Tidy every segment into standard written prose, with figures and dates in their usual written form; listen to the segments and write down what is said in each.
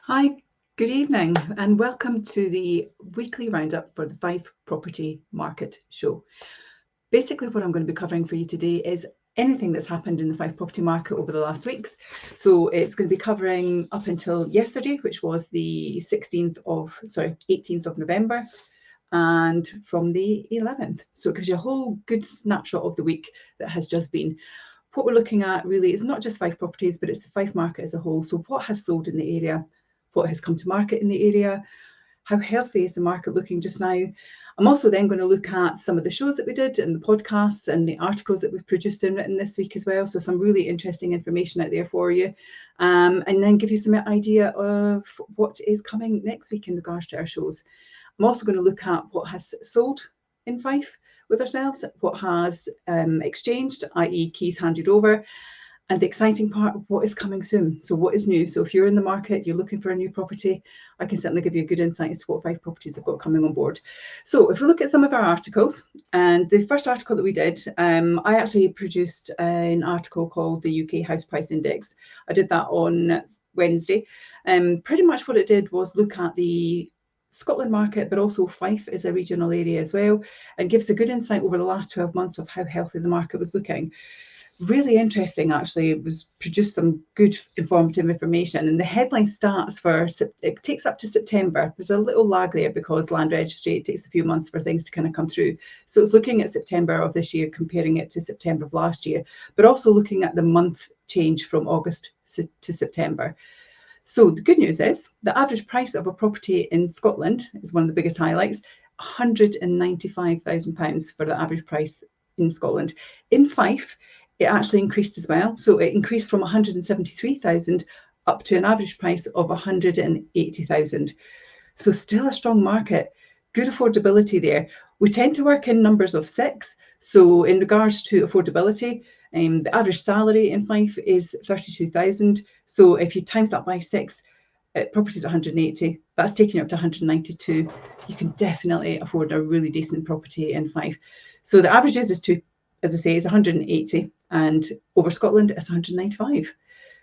Hi, good evening, and welcome to the weekly roundup for the Fife Property Market Show. Basically, what I'm going to be covering for you today is anything that's happened in the Fife property market over the last weeks. So it's going to be covering up until yesterday, which was the 18th of November, and from the 11th. So it gives you a whole good snapshot of the week that has just been. What we're looking at really is not just Fife Properties, but it's the Fife market as a whole. So what has sold in the area, what has come to market in the area, how healthy is the market looking just now. I'm also then going to look at some of the shows that we did and the podcasts and the articles that we've produced and written this week as well. So some really interesting information out there for you. And then give you some idea of what is coming next week in regards to our shows. I'm also going to look at what has sold in Fife with ourselves, what has exchanged, i.e. keys handed over, and the exciting part of what is coming soon. So what is new? So if you're in the market, you're looking for a new property, I can certainly give you a good insight as to what Fife Properties have got coming on board. So if we look at some of our articles, and the first article that we did, I actually produced an article called the UK House Price Index. I did that on Wednesday. Pretty much what it did was look at the Scotland market, but also Fife as a regional area as well, and gives a good insight over the last 12 months of how healthy the market was looking. Really interesting, actually. It was produced some good informative information, and the headline stats for it takes up to September. There's a little lag there because land registry, it takes a few months for things to kind of come through. So it's looking at September of this year, comparing it to September of last year, but also looking at the month change from August to September. So the good news is the average price of a property in Scotland is one of the biggest highlights, £195,000 for the average price in Scotland. In Fife, it actually increased as well. So it increased from 173,000 up to an average price of 180,000. So still a strong market, good affordability there. We tend to work in numbers of 6. So in regards to affordability, the average salary in Fife is 32,000. So if you times that by 6, properties at 180, that's taking you up to 192. You can definitely afford a really decent property in Fife. So the average is 2, as I say, is 180, and over Scotland it's 195.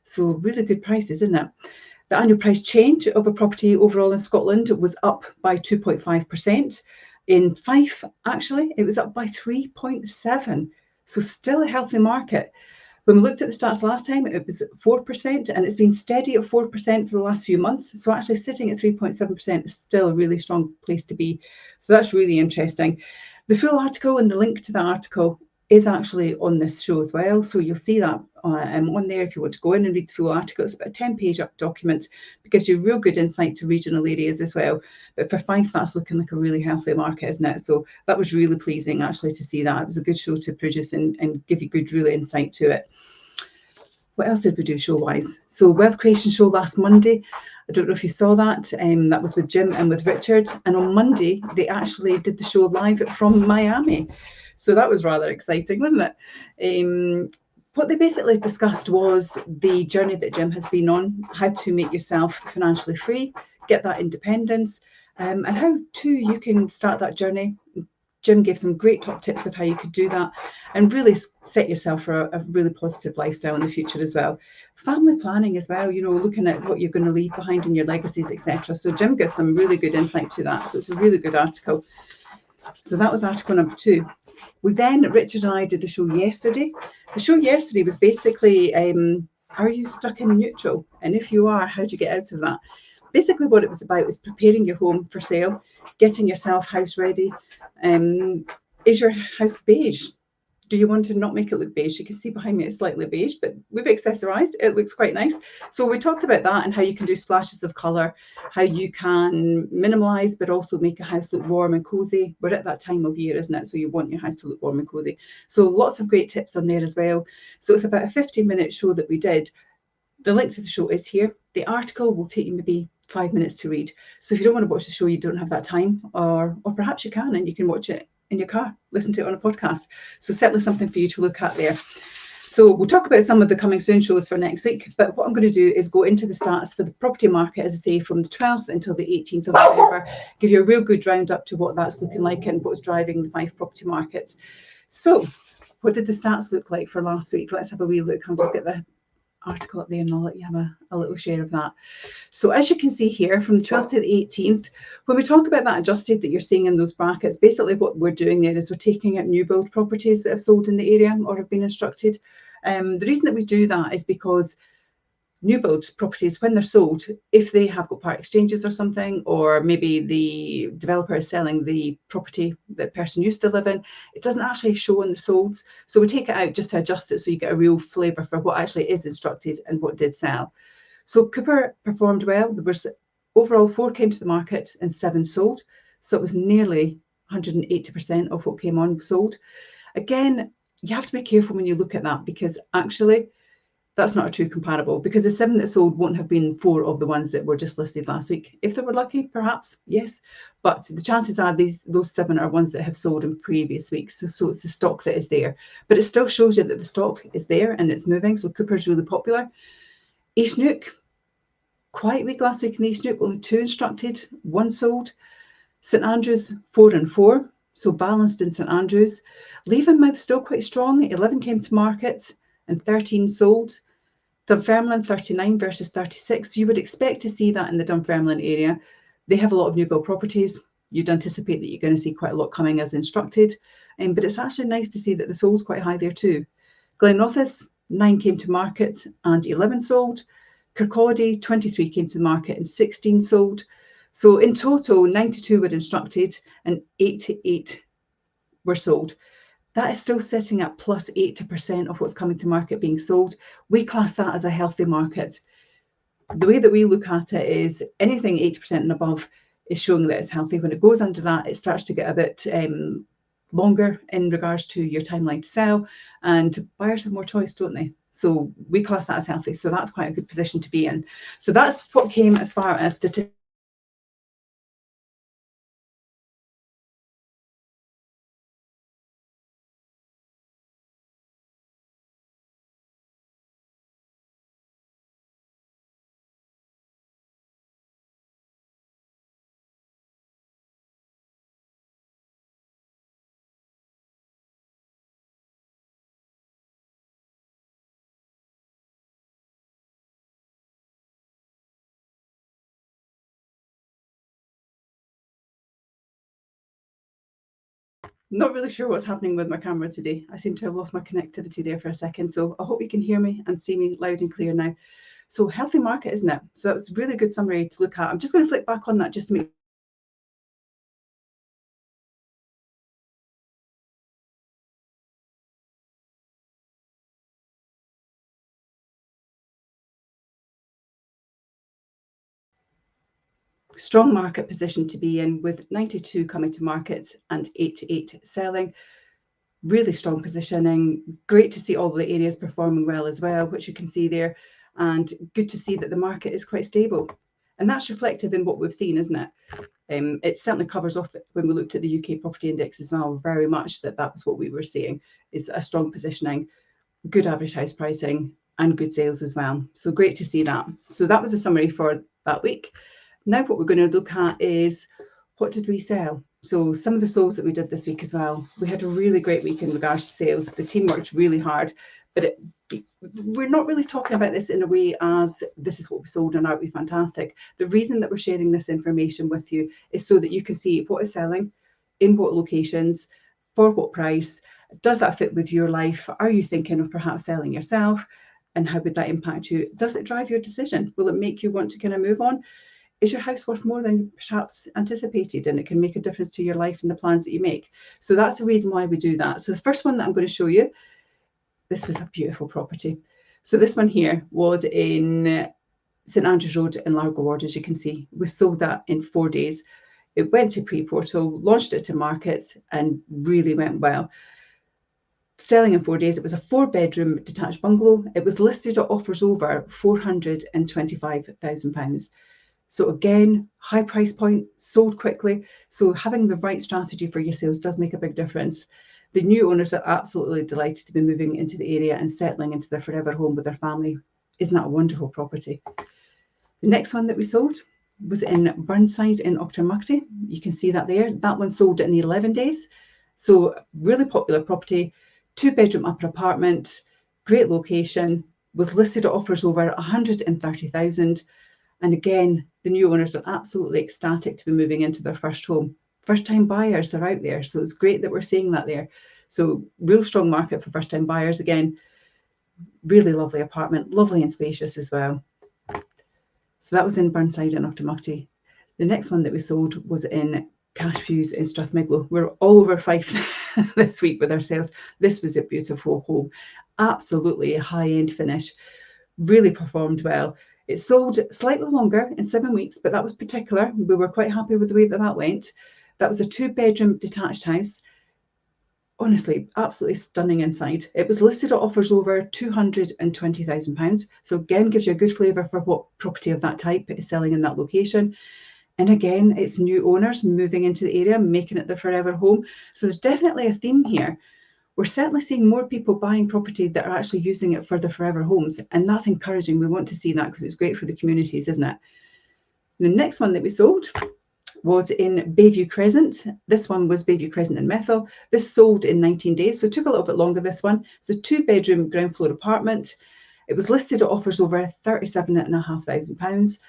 So really good prices, isn't it? The annual price change of a property overall in Scotland was up by 2.5%. In Fife, actually, it was up by 3.7%. So still a healthy market. When we looked at the stats last time, it was 4%, and it's been steady at 4% for the last few months. So actually sitting at 3.7% is still a really strong place to be. So that's really interesting. The full article and the link to that article is actually on this show as well. So you'll see that on there if you want to go in and read the full article. It's about a 10-page document. It gives you real good insight to regional areas as well. But for Fife, that's looking like a really healthy market, isn't it? So that was really pleasing actually to see that. It was a good show to produce and give you good, real insight to it. What else did we do show-wise? So Wealth Creation Show last Monday. I don't know if you saw that. That was with Jim and with Richard. And on Monday, they actually did the show live from Miami. So that was rather exciting, wasn't it? What they basically discussed was the journey that Jim has been on, how to make yourself financially free, get that independence, and how too you can start that journey. Jim gave some great top tips of how you could do that and really set yourself for a really positive lifestyle in the future as well. Family planning as well, you know, looking at what you're going to leave behind in your legacies, etc. So Jim gives some really good insight to that. So it's a really good article. So that was article number 2. We then, Richard and I did a show yesterday. The show yesterday was basically, are you stuck in neutral? And if you are, how do you get out of that? Basically what it was about is preparing your home for sale, getting yourself house ready. Is your house beige? Do you want to not make it look beige? You can see behind me it's slightly beige, but we've accessorized. It looks quite nice. So we talked about that and how you can do splashes of colour, how you can minimalise, but also make a house look warm and cosy. We're at that time of year, isn't it? So you want your house to look warm and cosy. So lots of great tips on there as well. So it's about a 15-minute show that we did. The link to the show is here. The article will take you maybe 5 minutes to read. So if you don't want to watch the show, you don't have that time, or perhaps you can, and you can watch it in your car, listen to it on a podcast. So certainly something for you to look at there. So we'll talk about some of the coming soon shows for next week, but what I'm going to do is go into the stats for the property market, as I say, from the 12th until the 18th of November, give you a real good roundup to what that's looking like and what's driving the Fife property market. So what did the stats look like for last week? Let's have a wee look. I'll just get the article up there and I'll let you have a little share of that. So as you can see here, from the 12th to the 18th, when we talk about that adjusted that you're seeing in those brackets, basically what we're doing there is we're taking out new build properties that have sold in the area or have been instructed. The reason that we do that is because new build properties, when they're sold, if they have got part exchanges or something, or maybe the developer is selling the property that the person used to live in, it doesn't actually show on the solds. So we take it out just to adjust it so you get a real flavour for what actually is instructed and what did sell. So Cooper performed well. There was overall 4 came to the market and 7 sold. So it was nearly 180% of what came on sold. Again, you have to be careful when you look at that, because actually that's not a true comparable, because the 7 that sold won't have been 4 of the ones that were just listed last week. If they were lucky, perhaps, yes. But the chances are those 7 are ones that have sold in previous weeks. So it's the stock that is there. But it still shows you that the stock is there and it's moving. So Cooper's really popular. East Neuk, quiet week last week in East Neuk, only 2 instructed, 1 sold. St Andrews, 4 and 4, so balanced in St Andrews. Leavenmouth still quite strong, 11 came to market and 13 sold. Dunfermline, 39 versus 36. You would expect to see that in the Dunfermline area. They have a lot of new build properties. You'd anticipate that you're going to see quite a lot coming as instructed, but it's actually nice to see that the sold's quite high there too. Glenrothes, 9 came to market and 11 sold. Kirkcaldy, 23 came to the market and 16 sold. So in total, 92 were instructed and 88 were sold. That is still sitting at plus 80% of what's coming to market being sold. We class that as a healthy market. The way that we look at it is anything 80% and above is showing that it's healthy. When it goes under that, it starts to get a bit longer in regards to your timeline to sell, and buyers have more choice, don't they? So we class that as healthy. So that's quite a good position to be in. So that's what came as far as statistics. Not really sure what's happening with my camera today. I seem to have lost my connectivity there for a second. So I hope you can hear me and see me loud and clear now. So healthy market, isn't it? So it's a really good summary to look at. I'm just going to flick back on that just to make strong market position to be in, with 92 coming to market and 88 selling. Really strong positioning. Great to see all the areas performing well as well, which you can see there, and good to see that the market is quite stable. And that's reflective in what we've seen, isn't it? It certainly covers off when we looked at the UK property index as well, very much that was what we were seeing, is a strong positioning, good average house pricing and good sales as well. So great to see that. So that was a summary for that week. Now what we're going to look at is, what did we sell? So some of the sales that we did this week as well. We had a really great week in regards to sales. The team worked really hard, but we're not really talking about this in a way as this is what we sold and aren't we fantastic. The reason that we're sharing this information with you is so that you can see what is selling, in what locations, for what price. Does that fit with your life? Are you thinking of perhaps selling yourself? And how would that impact you? Does it drive your decision? Will it make you want to kind of move on? Is your house worth more than perhaps anticipated? And it can make a difference to your life and the plans that you make. So that's the reason why we do that. So the first one that I'm going to show you, this was a beautiful property. So this one here was in St Andrews Road in Largo Ward, as you can see. We sold that in 4 days. It went to pre-portal, launched it to market, and really went well. Selling in 4 days. It was a 4-bedroom detached bungalow. It was listed at offers over £425,000. So again, high price point, sold quickly. So having the right strategy for your sales does make a big difference. The new owners are absolutely delighted to be moving into the area and settling into their forever home with their family. Isn't that a wonderful property? The next one that we sold was in Burnside in Auchtermuchty. You can see that there. That one sold in 11 days. So really popular property, 2-bedroom upper apartment, great location, was listed at offers over 130,000. And again, the new owners are absolutely ecstatic to be moving into their first home. First-time buyers are out there, so it's great that we're seeing that there. So real strong market for first-time buyers again. Really lovely apartment, lovely and spacious as well. So that was in Burnside and Auchtermuchty. The next one that we sold was in Cashviews in Strathmiglo. We're all over Fife this week with our sales. This was a beautiful home, absolutely a high-end finish, really performed well. It sold slightly longer in 7 weeks, but that was particular. We were quite happy with the way that went. That was a 2-bedroom detached house. Honestly, absolutely stunning inside. It was listed at offers over £220,000. So again, gives you a good flavour for what property of that type is selling in that location. And again, it's new owners moving into the area, making it their forever home. So there's definitely a theme here. We're certainly seeing more people buying property that are actually using it for their forever homes. And that's encouraging. We want to see that because it's great for the communities, isn't it? The next one that we sold was in Bayview Crescent. This one was Bayview Crescent in Methil. This sold in 19 days, so it took a little bit longer, this one. It's a 2-bedroom ground floor apartment. It was listed at offers over £37,500.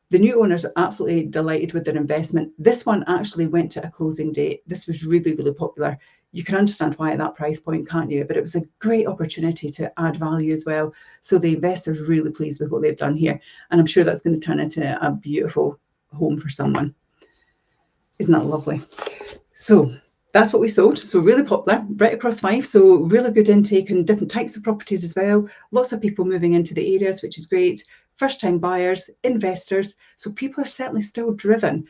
The new owners are absolutely delighted with their investment. This one actually went to a closing date. This was really, really popular. You can understand why at that price point, can't you? But it was a great opportunity to add value as well. So the investor's really pleased with what they've done here. And I'm sure that's going to turn into a beautiful home for someone. Isn't that lovely? So that's what we sold. So really popular right across Fife. So really good intake and different types of properties as well. Lots of people moving into the areas, which is great. First-time buyers, investors. So people are certainly still driven.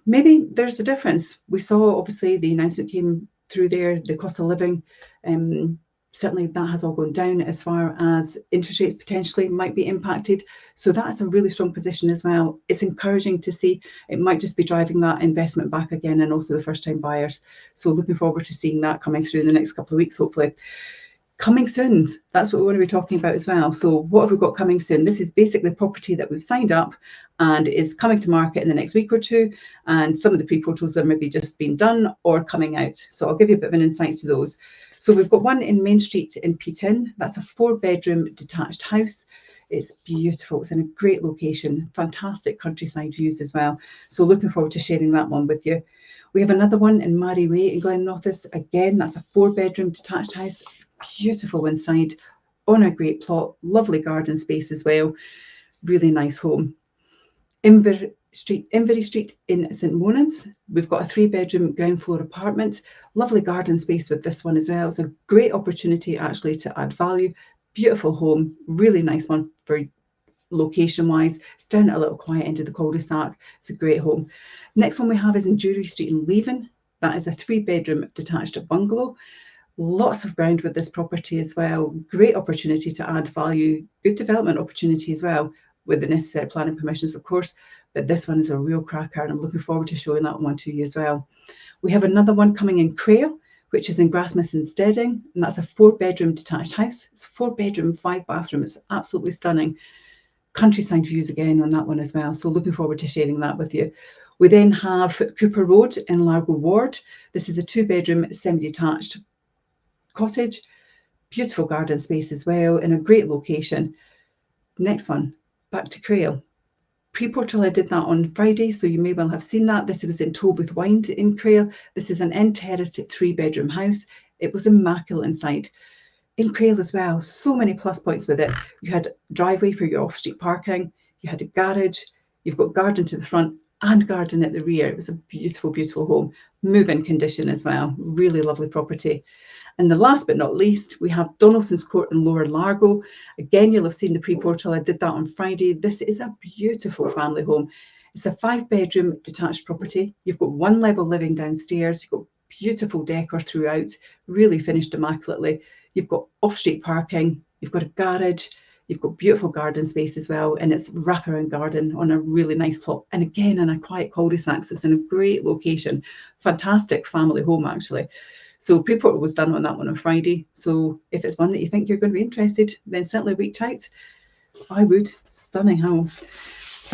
Maybe there's a difference. We saw obviously the announcement came through there, the cost of living. Certainly that has all gone down as far as interest rates potentially might be impacted. So that's a really strong position as well. It's encouraging to see. It might just be driving that investment back again, and also the first time buyers. So looking forward to seeing that coming through in the next couple of weeks, hopefully. Coming soon, that's what we want to be talking about as well. So what have we got coming soon? This is basically property that we've signed up and is coming to market in the next week or two. And some of the pre-photos are maybe just been done or coming out. So I'll give you a bit of an insight to those. So we've got one in Main Street in Peatin. That's a 4-bedroom detached house. It's beautiful. It's in a great location, fantastic countryside views as well. So looking forward to sharing that one with you. We have another one in Mary Way in Glenrothes. Again, that's a 4-bedroom detached house. Beautiful inside, on a great plot, lovely garden space as well. Really nice home. Invery Street in St Monans. We've got a 3-bedroom ground floor apartment. Lovely garden space with this one as well. It's a great opportunity actually to add value. Beautiful home, really nice one for location wise. It's down at a little quiet end of the cul-de-sac. It's a great home. Next one we have is in Drury Street in Leven. That is a 3-bedroom detached bungalow. Lots of ground with this property as well. Great opportunity to add value. Good development opportunity as well, with the necessary planning permissions, of course. But this one is a real cracker, and I'm looking forward to showing that one to you as well. We have another one coming in Crail, which is in Grasmith Steading, and that's a 4-bedroom detached house. It's 4-bedroom, 5-bathroom. It's absolutely stunning. Countryside views again on that one as well. So looking forward to sharing that with you. We then have Cooper Road in Largo Ward. This is a 2-bedroom semi-detached cottage, beautiful garden space as well, in a great location. Next one, back to Crail. Pre-portal, I did that on Friday, so you may well have seen that. This was in Tolbooth Wynd in Crail. This is an end-terraced 3-bedroom house. It was immaculate inside. In Crail as well, so many plus points with it. You had driveway for your off-street parking, you had a garage, you've got garden to the front and garden at the rear. It was a beautiful, beautiful home. Move-in condition as well. Really lovely property. And the last but not least, we have Donaldson's Court in Lower Largo. Again, you'll have seen the pre-portal. I did that on Friday. This is a beautiful family home. It's a 5-bedroom detached property. You've got 1 level living downstairs. You've got beautiful decor throughout, really finished immaculately. You've got off-street parking. You've got a garage. You've got beautiful garden space as well. And it's wraparound garden on a really nice plot. And again, in a quiet cul-de-sac. So it's in a great location. Fantastic family home, actually. So pre-portal was done on that one on Friday. So if it's one that you think you're going to be interested, then certainly reach out. I would. Stunning home.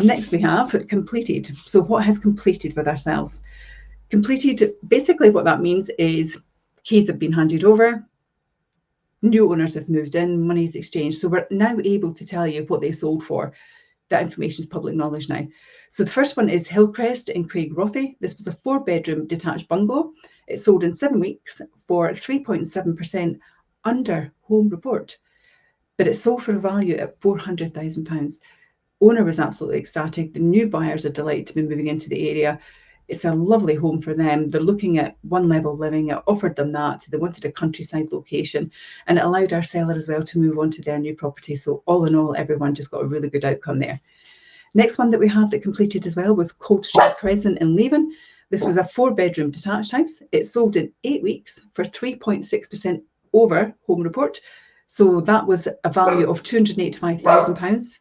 Next we have completed. So what has completed with ourselves? Completed, basically what that means is keys have been handed over. New owners have moved in, money's exchanged. So we're now able to tell you what they sold for. That information is public knowledge now. So the first one is Hillcrest in Craigrothy. This was a 4-bedroom detached bungalow. It sold in 7 weeks for 3.7% under home report, but it sold for a value at £400,000. Owner was absolutely ecstatic. The new buyers are delighted to be moving into the area. It's a lovely home for them. They're looking at one level living. It offered them that. They wanted a countryside location, and it allowed our seller as well to move on to their new property. So all in all, everyone just got a really good outcome there. Next one that we have that completed as well was Cold Street Crescent in Leven. This was a 4-bedroom detached house. It sold in 8 weeks for 3.6% over home report. So that was a value of £285,000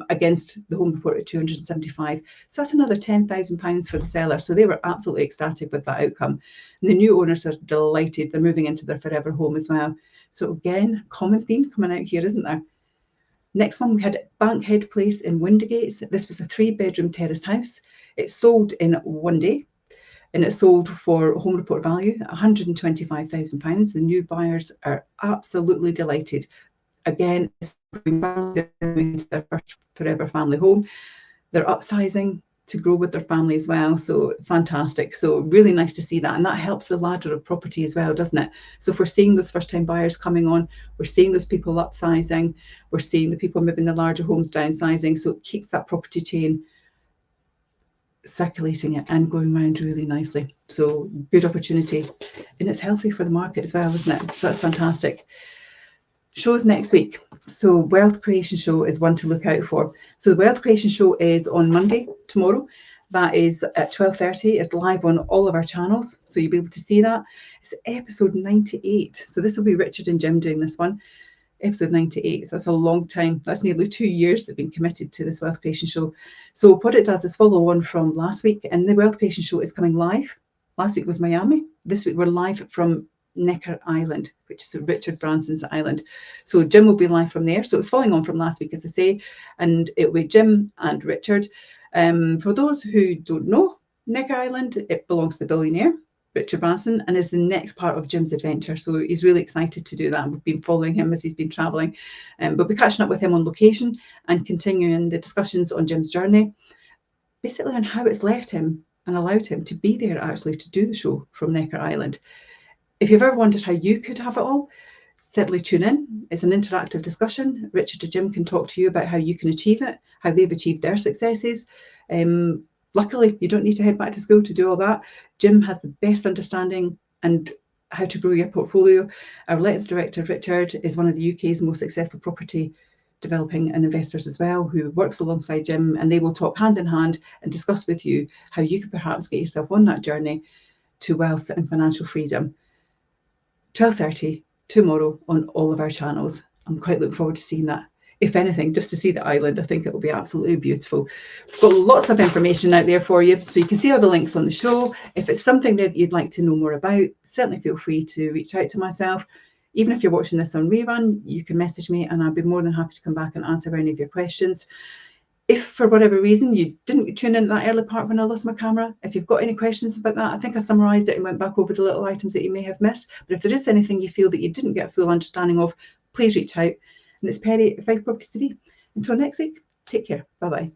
against the home report at 275. So that's another £10,000 for the seller. So they were absolutely ecstatic with that outcome. And the new owners are delighted. They're moving into their forever home as well. So again, common theme coming out here, isn't there? Next one, we had Bankhead Place in Windigates. This was a 3-bedroom terraced house. It sold in 1 day, and it sold for home report value £125,000. The new buyers are absolutely delighted. Again, it's going back to their first forever family home. They're upsizing to grow with their family as well. So fantastic. So really nice to see that. And that helps the ladder of property as well, doesn't it? So if we're seeing those first time buyers coming on, we're seeing those people upsizing, we're seeing the people moving the larger homes downsizing. So it keeps that property chain circulating it and going around really nicely. So good opportunity. And it's healthy for the market as well, isn't it? So that's fantastic. Shows next week. So Wealth Creation Show is one to look out for. So the Wealth Creation Show is on Monday, tomorrow. That is at 12:30. It's live on all of our channels, so you'll be able to see that. It's episode 98. So this will be Richard and Jim doing this one. Episode 98. So that's a long time. That's nearly 2 years they've been committed to this Wealth Creation Show. So what it does is follow on from last week, and the Wealth Creation Show is coming live. Last week was Miami. This week we're live from Necker Island, which is Richard Branson's island. So Jim will be live from there. So it's following on from last week, as I say, and it'll be Jim and Richard. For those who don't know, Necker Island, it belongs to the billionaire Richard Branson and is the next part of Jim's adventure. So he's really excited to do that. We've been following him as he's been traveling, but we're catching up with him on location and continuing the discussions on Jim's journey, basically on how it's left him and allowed him to be there actually to do the show from Necker Island. If you've ever wondered how you could have it all, certainly tune in. It's an interactive discussion. Richard and Jim can talk to you about how you can achieve it, how they've achieved their successes. Luckily, you don't need to head back to school to do all that. Jim has the best understanding and how to grow your portfolio. Our lettings director, Richard, is one of the UK's most successful property developing and investors as well, who works alongside Jim, and they will talk hand in hand and discuss with you how you could perhaps get yourself on that journey to wealth and financial freedom. 12:30 tomorrow on all of our channels. I'm quite looking forward to seeing that. If anything, just to see the island, I think it will be absolutely beautiful. We've got lots of information out there for you, so you can see all the links on the show. If it's something that you'd like to know more about, certainly feel free to reach out to myself. Even if you're watching this on rerun, you can message me and I'll be more than happy to come back and answer any of your questions. If for whatever reason you didn't tune in at that early part when I lost my camera, if you've got any questions about that, I think I summarised it and went back over the little items that you may have missed. But if there is anything you feel that you didn't get a full understanding of, please reach out. And it's Perry at Fife Properties TV. Until next week, take care. Bye-bye.